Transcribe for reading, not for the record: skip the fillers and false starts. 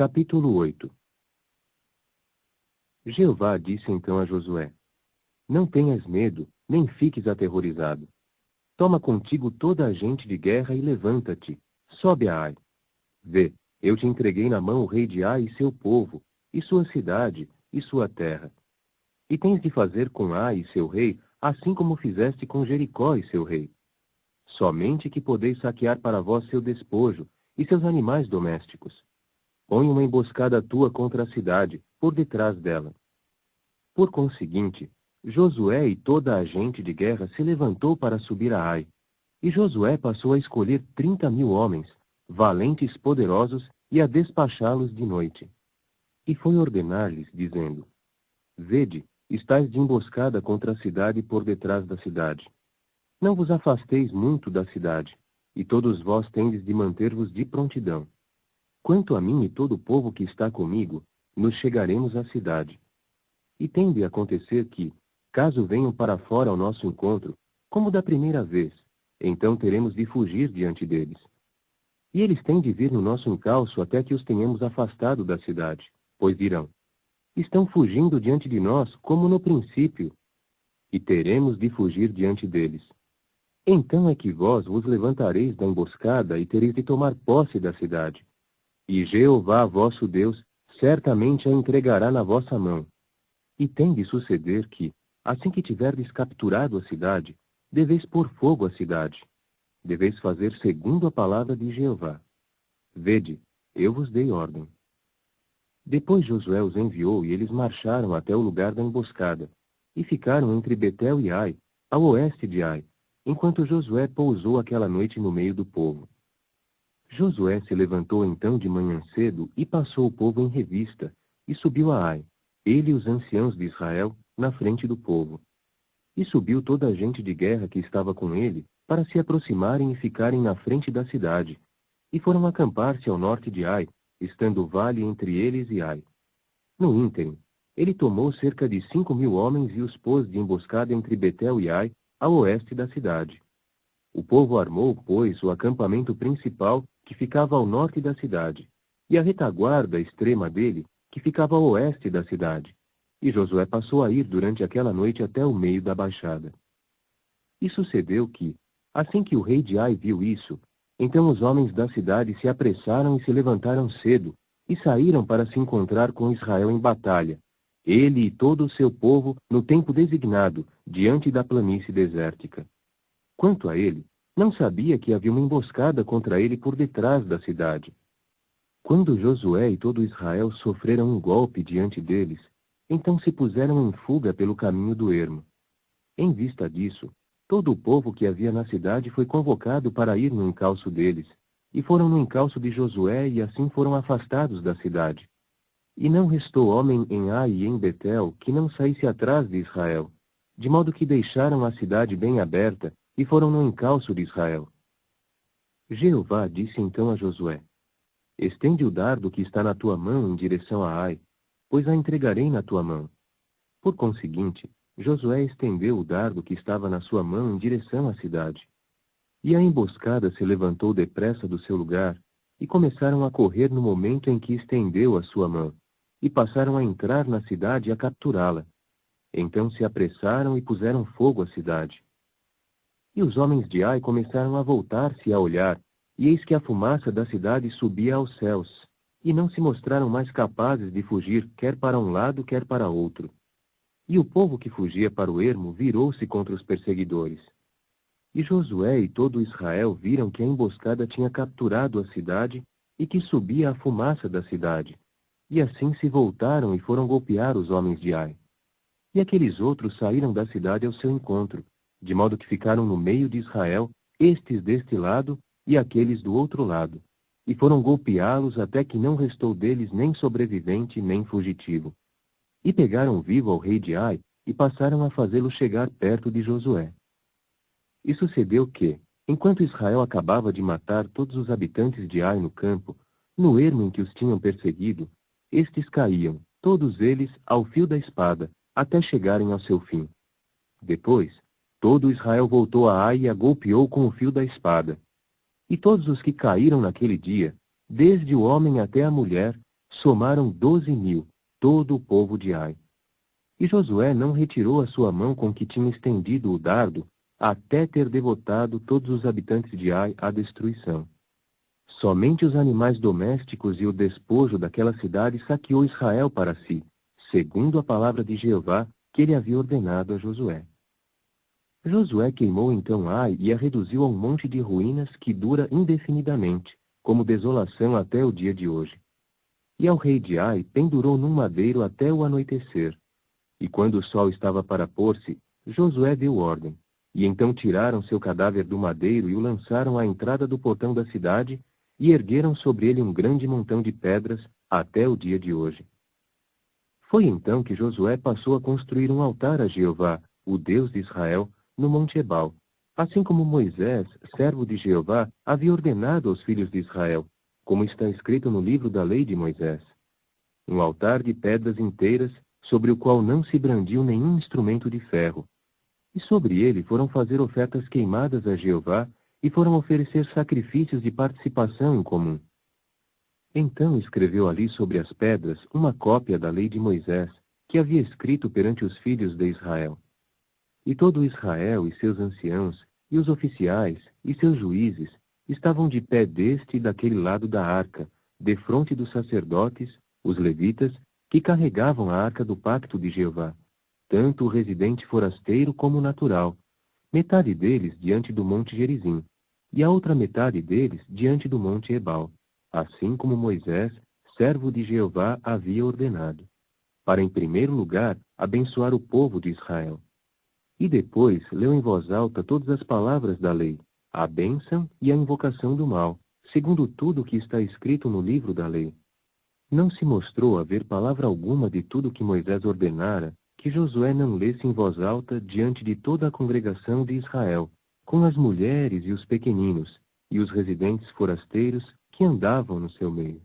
Capítulo 8. Jeová disse então a Josué: Não tenhas medo, nem fiques aterrorizado. Toma contigo toda a gente de guerra e levanta-te, sobe a Ai. Vê, eu te entreguei na mão o rei de Ai e seu povo, e sua cidade, e sua terra. E tens de fazer com Ai e seu rei, assim como fizeste com Jericó e seu rei. Somente que podeis saquear para vós seu despojo, e seus animais domésticos. Põe uma emboscada tua contra a cidade, por detrás dela. Por conseguinte, Josué e toda a gente de guerra se levantou para subir a Ai. E Josué passou a escolher 30.000 homens, valentes e poderosos, e a despachá-los de noite. E foi ordenar-lhes, dizendo: Vede, estais de emboscada contra a cidade por detrás da cidade. Não vos afasteis muito da cidade, e todos vós tendes de manter-vos de prontidão. Quanto a mim e todo o povo que está comigo, nos chegaremos à cidade. E tem de acontecer que, caso venham para fora ao nosso encontro, como da primeira vez, então teremos de fugir diante deles. E eles têm de vir no nosso encalço até que os tenhamos afastado da cidade, pois dirão: Estão fugindo diante de nós como no princípio, e teremos de fugir diante deles. Então é que vós vos levantareis da emboscada e tereis de tomar posse da cidade. E Jeová, vosso Deus, certamente a entregará na vossa mão. E tem de suceder que, assim que tiverdes capturado a cidade, deveis pôr fogo à cidade. Deveis fazer segundo a palavra de Jeová. Vede, eu vos dei ordem. Depois Josué os enviou e eles marcharam até o lugar da emboscada, e ficaram entre Betel e Ai, ao oeste de Ai, enquanto Josué pousou aquela noite no meio do povo. Josué se levantou então de manhã cedo e passou o povo em revista, e subiu a Ai, ele e os anciãos de Israel, na frente do povo. E subiu toda a gente de guerra que estava com ele, para se aproximarem e ficarem na frente da cidade, e foram acampar-se ao norte de Ai, estando o vale entre eles e Ai. No ínterim, ele tomou cerca de 5.000 homens e os pôs de emboscada entre Betel e Ai, ao oeste da cidade. O povo armou, pois, o acampamento principal, que ficava ao norte da cidade, e a retaguarda extrema dele, que ficava ao oeste da cidade. E Josué passou a ir durante aquela noite até o meio da baixada. E sucedeu que, assim que o rei de Ai viu isso, então os homens da cidade se apressaram e se levantaram cedo, e saíram para se encontrar com Israel em batalha, ele e todo o seu povo, no tempo designado, diante da planície desértica. Quanto a ele, não sabia que havia uma emboscada contra ele por detrás da cidade. Quando Josué e todo Israel sofreram um golpe diante deles, então se puseram em fuga pelo caminho do ermo. Em vista disso, todo o povo que havia na cidade foi convocado para ir no encalço deles, e foram no encalço de Josué e assim foram afastados da cidade. E não restou homem em Ai e em Betel que não saísse atrás de Israel, de modo que deixaram a cidade bem aberta e foram no encalço de Israel. Jeová disse então a Josué: Estende o dardo que está na tua mão em direção a Ai, pois a entregarei na tua mão. Por conseguinte, Josué estendeu o dardo que estava na sua mão em direção à cidade. E a emboscada se levantou depressa do seu lugar, e começaram a correr no momento em que estendeu a sua mão, e passaram a entrar na cidade e a capturá-la. Então se apressaram e puseram fogo à cidade. E os homens de Ai começaram a voltar-se e a olhar, e eis que a fumaça da cidade subia aos céus, e não se mostraram mais capazes de fugir quer para um lado, quer para outro. E o povo que fugia para o ermo virou-se contra os perseguidores. E Josué e todo Israel viram que a emboscada tinha capturado a cidade e que subia a fumaça da cidade. E assim se voltaram e foram golpear os homens de Ai. E aqueles outros saíram da cidade ao seu encontro, de modo que ficaram no meio de Israel, estes deste lado e aqueles do outro lado, e foram golpeá-los até que não restou deles nem sobrevivente nem fugitivo. E pegaram vivo ao rei de Ai e passaram a fazê-lo chegar perto de Josué. E sucedeu que, enquanto Israel acabava de matar todos os habitantes de Ai no campo, no ermo em que os tinham perseguido, estes caíam, todos eles, ao fio da espada, até chegarem ao seu fim. Depois, todo Israel voltou a Ai e a golpeou com o fio da espada. E todos os que caíram naquele dia, desde o homem até a mulher, somaram 12.000, todo o povo de Ai. E Josué não retirou a sua mão com que tinha estendido o dardo, até ter devotado todos os habitantes de Ai à destruição. Somente os animais domésticos e o despojo daquela cidade saqueou Israel para si, segundo a palavra de Jeová que ele havia ordenado a Josué. Josué queimou então Ai e a reduziu a um monte de ruínas que dura indefinidamente, como desolação até o dia de hoje. E ao rei de Ai pendurou num madeiro até o anoitecer. E quando o sol estava para pôr-se, Josué deu ordem. E então tiraram seu cadáver do madeiro e o lançaram à entrada do portão da cidade e ergueram sobre ele um grande montão de pedras até o dia de hoje. Foi então que Josué passou a construir um altar a Jeová, o Deus de Israel, no Monte Ebal, assim como Moisés, servo de Jeová, havia ordenado aos filhos de Israel, como está escrito no livro da lei de Moisés. Um altar de pedras inteiras, sobre o qual não se brandiu nenhum instrumento de ferro. E sobre ele foram fazer ofertas queimadas a Jeová, e foram oferecer sacrifícios de participação em comum. Então escreveu ali sobre as pedras uma cópia da lei de Moisés, que havia escrito perante os filhos de Israel. E todo Israel e seus anciãos, e os oficiais, e seus juízes, estavam de pé deste e daquele lado da arca, defronte dos sacerdotes, os levitas, que carregavam a arca do pacto de Jeová, tanto o residente forasteiro como o natural, metade deles diante do monte Gerizim, e a outra metade deles diante do monte Ebal, assim como Moisés, servo de Jeová, havia ordenado, para em primeiro lugar abençoar o povo de Israel. E depois leu em voz alta todas as palavras da lei, a bênção e a invocação do mal, segundo tudo o que está escrito no livro da lei. Não se mostrou haver palavra alguma de tudo que Moisés ordenara, que Josué não lesse em voz alta diante de toda a congregação de Israel, com as mulheres e os pequeninos, e os residentes forasteiros que andavam no seu meio.